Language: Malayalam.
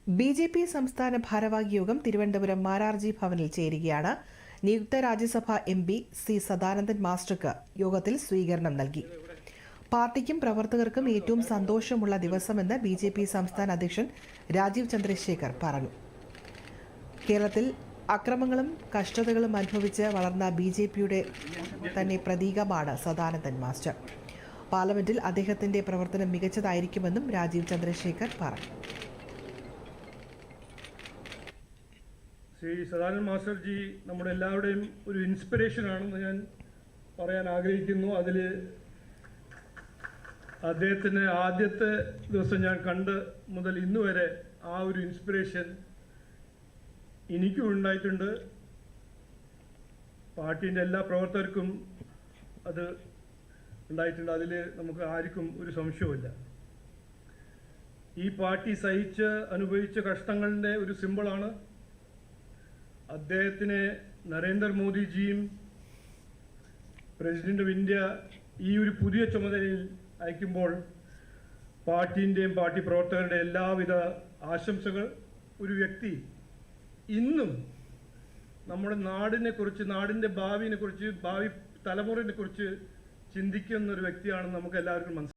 ബി.ജെ.പി. സംസ്ഥാന ഭാരവാഹി യോഗം തിരുവനന്തപുരം മാരാർജി ഭവനിൽ ചേരുകയാണ്. നിയുക്ത രാജ്യസഭാ എം.പി. സി സദാനന്ദൻ മാസ്റ്റർക്ക് യോഗത്തിൽ സ്വീകരണം നൽകി. പാർട്ടിക്കും പ്രവർത്തകർക്കും ഏറ്റവും സന്തോഷമുള്ള ദിവസമെന്ന് ബി.ജെ.പി. സംസ്ഥാന അധ്യക്ഷൻ രാജീവ് ചന്ദ്രശേഖർ പറഞ്ഞു. കേരളത്തിൽ അക്രമങ്ങളും കഷ്ടതകളും അനുഭവിച്ച് വളർന്ന ബി.ജെ.പിയുടെ തന്നെ പ്രതീകമാണ് സദാനന്ദൻ മാസ്റ്റർ. പാർലമെന്റിൽ അദ്ദേഹത്തിന്റെ പ്രവർത്തനം മികച്ചതായിരിക്കുമെന്നും രാജീവ് ചന്ദ്രശേഖർ പറഞ്ഞു. ശ്രീ സദാനന്ദ മാസ്റ്റർ ജി നമ്മുടെ എല്ലാവരുടെയും ഒരു ഇൻസ്പിറേഷൻ ആണെന്ന് ഞാൻ പറയാൻ ആഗ്രഹിക്കുന്നു. അതിൽ അദ്ദേഹത്തിന് ആദ്യത്തെ ദിവസം ഞാൻ കണ്ട് മുതൽ ഇന്ന് വരെ ആ ഒരു ഇൻസ്പിറേഷൻ എനിക്കും ഉണ്ടായിട്ടുണ്ട്. പാർട്ടീൻ്റെ എല്ലാ പ്രവർത്തകർക്കും അത് ഉണ്ടായിട്ടുണ്ട്. അതിൽ നമുക്ക് ആർക്കും ഒരു സംശയവുമില്ല. ഈ പാർട്ടി സഹിച്ച് അനുഭവിച്ച കഷ്ടങ്ങളുടെ ഒരു സിമ്പിളാണ്. അദ്ദേഹത്തിന് നരേന്ദ്രമോദിജിയും പ്രസിഡന്റ് ഓഫ് ഇന്ത്യ ഈ ഒരു പുതിയ ചുമതലയിൽ അയക്കുമ്പോൾ പാർട്ടിൻ്റെയും പാർട്ടി പ്രവർത്തകരുടെ എല്ലാവിധ ആശംസകൾ. ഒരു വ്യക്തി ഇന്നും നമ്മുടെ നാടിനെക്കുറിച്ച്, നാടിൻ്റെ ഭാവിയെക്കുറിച്ച്, ഭാവി തലമുറയെക്കുറിച്ച് ചിന്തിക്കുന്ന ഒരു വ്യക്തിയാണെന്ന് നമുക്ക് എല്ലാവർക്കും മനസ്സിലാക്കാം.